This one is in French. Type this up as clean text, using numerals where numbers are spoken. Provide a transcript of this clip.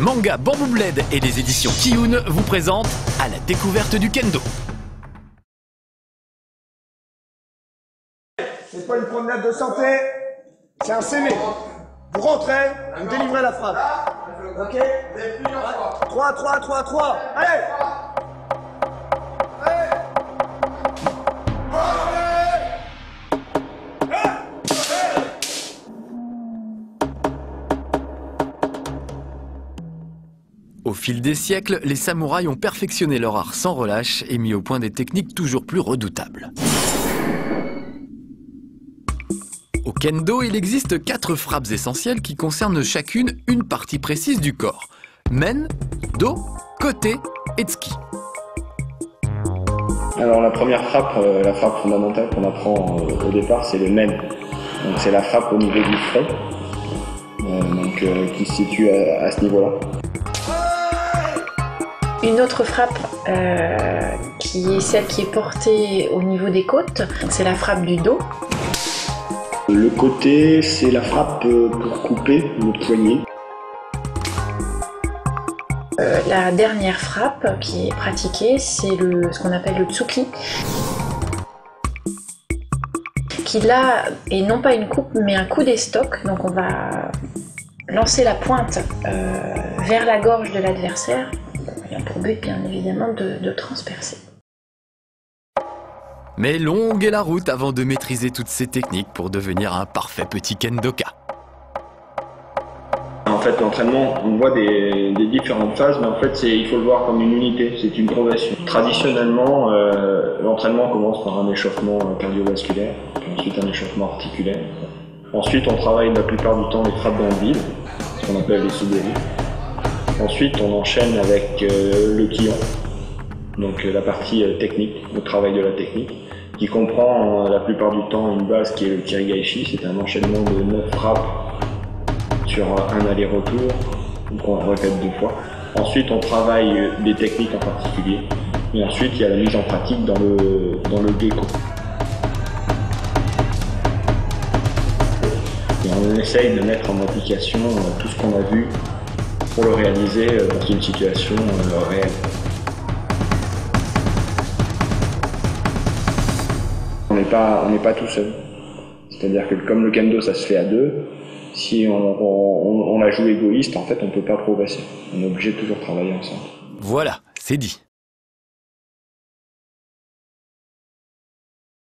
manga Bamboo Blade et les éditions Kiyun vous présentent à la découverte du kendo. C'est pas une promenade de santé, c'est un sémé. Vous rentrez, vous délivrez la frappe. Ok? 3, 3, 3, 3. Allez! Au fil des siècles, les samouraïs ont perfectionné leur art sans relâche et mis au point des techniques toujours plus redoutables. Au kendo, il existe 4 frappes essentielles qui concernent chacune une partie précise du corps. Men, do, kote et tsuki. Alors la première frappe, la frappe fondamentale qu'on apprend au départ, c'est le men. Donc c'est la frappe au niveau du front, qui se situe à ce niveau-là. Une autre frappe qui est celle qui est portée au niveau des côtes, c'est la frappe du dos. Le côté, c'est la frappe pour couper notre poignet. La dernière frappe qui est pratiquée, c'est ce qu'on appelle le tsuki, qui là est non pas une coupe mais un coup d'estoc. Donc on va lancer la pointe vers la gorge de l'adversaire, pour but bien évidemment de transpercer. Mais longue est la route avant de maîtriser toutes ces techniques pour devenir un parfait petit kendoka. En fait, l'entraînement, on voit des différentes phases, mais en fait, il faut le voir comme une unité, c'est une progression. Traditionnellement, l'entraînement commence par un échauffement cardiovasculaire, puis ensuite un échauffement articulaire. Ensuite, on travaille la plupart du temps les frappes dans le vide, ce qu'on appelle les suderi. Ensuite, on enchaîne avec le kion, donc la partie technique, le travail de la technique, qui comprend la plupart du temps une base qui est le kirigaishi, c'est un enchaînement de 9 frappes sur un aller-retour, donc on répète 2 fois. Ensuite, on travaille des techniques en particulier, et ensuite il y a la mise en pratique dans le gecko. Et on essaye de mettre en application tout ce qu'on a vu pour le réaliser dans une situation réelle. On n'est pas tout seul. C'est-à-dire que comme le kendo ça se fait à 2, si on la joue égoïste, en fait on ne peut pas progresser. On est obligé de toujours travailler ensemble. Voilà, c'est dit.